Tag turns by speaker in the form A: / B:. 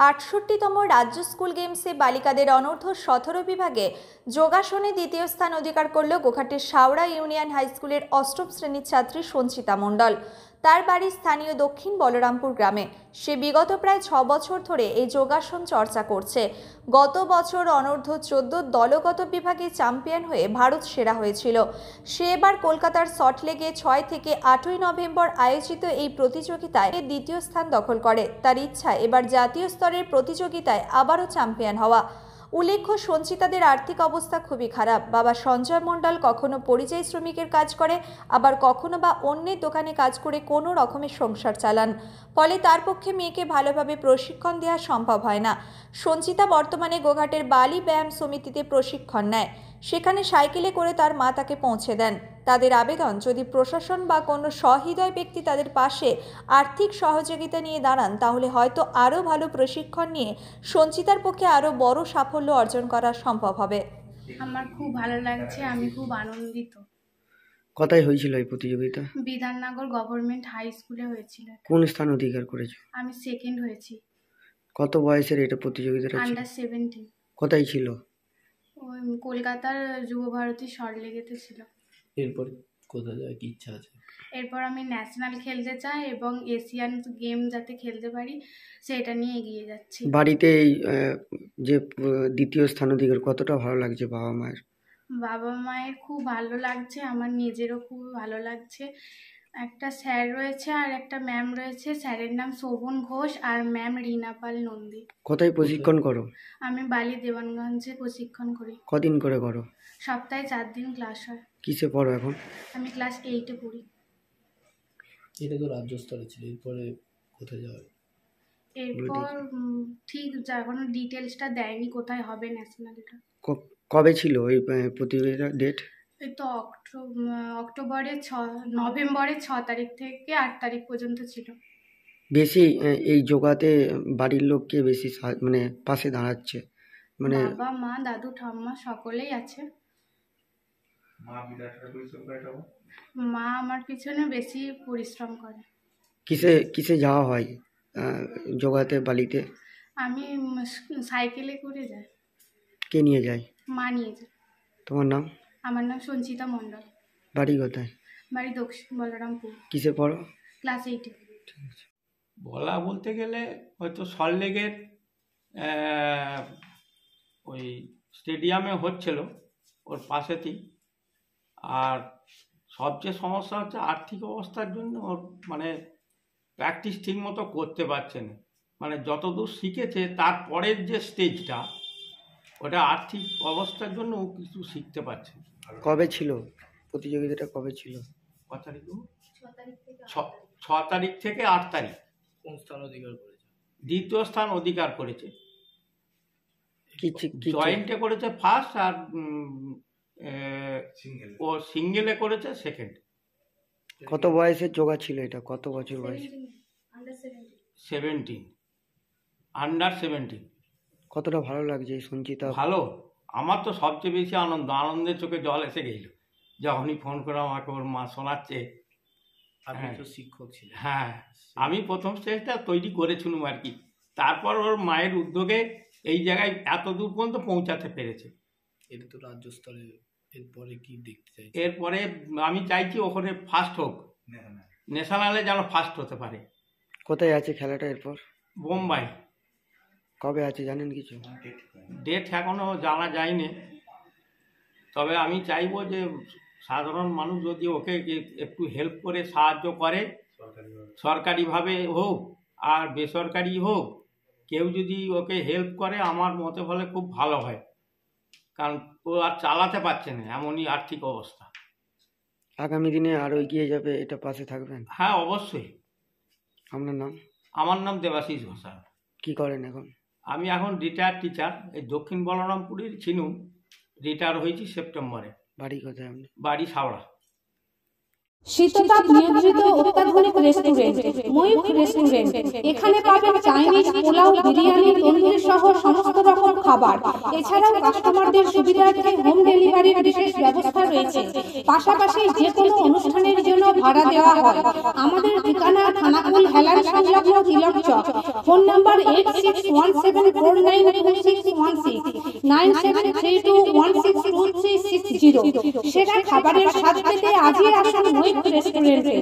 A: ৬৮তম রাজ্য স্কুল গেমসে বালিকাদের অনূর্ধ্ব ১৭ বিভাগে যোগাসনে দ্বিতীয় স্থান অধিকার করল গোঘাটের শাওড়া ইউনিয়ন হাই স্কুলের অষ্টম শ্রেণীর ছাত্রী সঞ্চিতা মণ্ডল। তার বাড়ি স্থানীয় দক্ষিণ বলরামপুর গ্রামে। সে বিগত প্রায় ৬ বছর ধরে এই যোগাসন চর্চা করছে। গত বছর অনূর্ধ্ব ১৪ দলগত বিভাগে চ্যাম্পিয়ন হয়ে ভারত সেরা হয়েছিল। সে এবার কলকাতার সল্টলেকে ৬ থেকে ৮ই নভেম্বর আয়োজিত এই প্রতিযোগিতায় দ্বিতীয় স্থান দখল করে। তার ইচ্ছা এবার জাতীয় স্তরের প্রতিযোগিতায় আবারও চ্যাম্পিয়ন হওয়া। উল্লেখ্য, সঞ্চিতাদের আর্থিক অবস্থা খুবই খারাপ। বাবা সঞ্জয় মণ্ডল কখনো পরিযায়ী শ্রমিকের কাজ করে, আবার কখনো বা অন্যের দোকানে কাজ করে কোনো রকমের সংসার চালান। ফলে তার পক্ষে মেয়েকে ভালোভাবে প্রশিক্ষণ দেওয়া সম্ভব হয় না। সঞ্চিতা বর্তমানে গোঘাটের বালি ব্যায়াম সমিতিতে প্রশিক্ষণ নেয়। সেখানে সাইকেলে করে তার মা তাকে পৌঁছে দেন। তাদের আবেদন, যদি প্রশাসন বা কোনো সহৃদয় ব্যক্তি তাদের পাশে আর্থিক সহযোগিতা নিয়ে দাঁড়ান, তাহলে হয়তো আরও ভালো প্রশিক্ষণ নিয়ে সঞ্চিতার পক্ষে আরও বড় সাফল্য অর্জন করা সম্ভব হবে।
B: আমার খুব ভালো লাগছে, আমি খুব আনন্দিত।
C: কোথায় হয়েছিল এই প্রতিযোগিতা?
B: বিধাননগর গভর্নমেন্ট হাই স্কুলে হয়েছিল।
C: কোন স্থান অধিকার করেছো?
B: আমি সেকেন্ড হয়েছি।
C: কত বয়সের এটা প্রতিযোগিতাটা ছিল?
B: আন্ডার 17।
C: কোথায় ছিল?
B: ওই কলকাতার যুব ভারতী সল্টলেকেতে ছিল।
D: এরপর কোথায় যাওয়ার কি ইচ্ছা আছে?
B: এরপর আমি ন্যাশনাল খেলতে চাই এবং এশিয়ান গেম যাতে খেলতে পারি সেটা নিয়ে এগিয়ে যাচ্ছি।
C: বাড়িতে এই যে দ্বিতীয় স্থান অধিকার, কতটা ভালো লাগছে বাবা মায়ের?
B: বাবা মায়ের খুব ভালো লাগছে, আমার নিজেরও খুব ভালো লাগছে। একটা স্যার রয়েছে আর একটা ম্যাম রয়েছে। স্যারের নাম শোভন ঘোষ আর ম্যাম রীনা পাল নন্দী।
C: কোথায় প্রশিক্ষণ করো?
B: আমি বালি দেওয়ানগঞ্জে প্রশিক্ষণ করি।
C: কদিন করে করো?
B: সপ্তাহে 4 দিন ক্লাস হয়।
C: কিসে পড়ো এখন?
B: আমি ক্লাস 8-এ পড়ি।
D: এটা তো রাজ্য স্তরে ছিল, এরপরে কোথায় যাওয়ার?
B: এরপর ঠিক এখনো ডিটেলসটা দেয়নি কোথায় হবে ন্যাশনালটা।
C: কবে ছিল এই প্রতিযোগিতার ডেট?
B: এই তো নভেম্বরের 6 তারিখ থেকে 8 তারিখ পর্যন্ত ছিল।
C: বেশি এই যোগাতে বাড়ির লোককে বেশি মানে পাশে দাঁড়াচ্ছে, মানে
B: বাবা মা দাদু ঠাম্মা সকলেই আছে। মা আমার পিছনে বেশি পরিশ্রম করে।
C: কিসে কিসে যাওয়া হয় যোগাতে বালিতে?
B: আমি সাইকেলে করে যাই।
C: কে নিয়ে যায়?
B: মা নিয়ে যায়।
C: তোমার নাম?
B: আমার নাম সঞ্চিতা মণ্ডল।
C: বাড়ি কোথায়?
B: বাড়ি দক্ষিণ বলরামপুর।
C: কিসে পড়ো?
B: ক্লাস 8-এ।
E: বলা বলতে গেলে হয়তো সল্টলেকের ওই স্টেডিয়ামে হচ্ছিল ওর পাশেতেই। আর সবচেয়ে সমস্যা হচ্ছে আর্থিক অবস্থার জন্য ওর মানে প্র্যাকটিস ঠিক মতো করতে পারছে না। মানে যতদূর শিখেছে তারপরের যে স্টেজটা, ওটা আর্থিক অবস্থার জন্য ও কিছু শিখতে পারছে না।
C: কবে ছিল প্রতিযোগিতাটা? কবে ছিল?
E: কত তারিখ? 6 তারিখ থেকে 8 তারিখ।
D: কোন স্থান অধিকার করেছে?
E: দ্বিতীয় স্থান অধিকার করেছে।
C: কি
E: জয়েন্টে করেছে ফার্স্ট, আর ও সিঙ্গেলে করেছে সেকেন্ড।
C: কত বয়সের যোগা ছিল এটা? কত বছর বয়স?
E: 17, আন্ডার 17।
C: কতটা ভালো লাগছে এই সঞ্চিতা?
E: ভালো, আমার তো সবচেয়ে বেশি আনন্দের চোখে জল এসে গেছিল যখনই ফোন করে আমাকে ওর মা শোনাচ্ছে।
D: আপনি তো শিক্ষক ছিলেন।
E: হ্যাঁ, আমি প্রথম স্টেজটা তৈরি করেছিলাম আর কি। তারপর ওর মায়ের উদ্যোগে এই জায়গায় এত দূর পর্যন্ত পৌঁছাতে পেরেছে।
D: এটা তো রাজ্য স্তরে, এরপরে কি দেখতে চাই?
E: এরপরে আমি চাইছি ওখানে ফার্স্ট হোক, ন্যাশনালে যেন ফার্স্ট হতে পারে।
C: কোথায় আছে খেলাটা এরপর?
E: বোম্বাই।
C: কবে আছে জানেন কিছু?
E: ডেট এখনো জানা যায়নি, তবে আমি চাইবো যে সাধারণ মানুষ যদি ওকে একটু হেল্প করে সাহায্য করে, সরকারিভাবে হোক আর বেসরকারি হোক, কেউ যদি ওকে হেল্প করে আমার মতে হলে খুব ভালো হয়। কারণ ও আর চালাতে পারছে না, এমনই আর্থিক অবস্থা।
C: আগামী দিনে আরো এগিয়ে যাবে, এটা পাশে থাকবেন?
E: হ্যাঁ, অবশ্যই।
C: আপনার নাম?
E: আমার নাম দেবাশিস ঘোষাল।
C: কি করেন এখন?
E: আমি এখন রিটায়ার্ড টিচার, এই দক্ষিণ বলরামপুরের ছিনু। রিটায়ার হয়েছি সেপ্টেম্বরে।
C: বাড়ি কোথায় আপনি?
E: বাড়ি শাওড়া।
F: শীততাপ নিয়ন্ত্রিত অত্যাধুনিক রেস্টুরেন্ট ময়ূখ রেস্টুরেন্ট। এখানে পাবেন চাইনিজ, পোলাও, বিরিয়ানি, তন্দুরি সহ সমস্ত রকম খাবার। এছাড়াও কাস্টমারদের সুবিধার্থে হোম ডেলিভারির বিশেষ ব্যবস্থা রয়েছে। পাশাপাশি যে কোনো অনুষ্ঠানের জন্য ভাড়া দেওয়া হয়। আমাদের ঠিকানা থানাকুল হেলান সংলগ্ন তিলক চক। Phone number 8617492616 9732162360। সেরা খাবারের স্বাদ পেতে আজই আসুন ময়ূখ রেস্টুরেন্টে।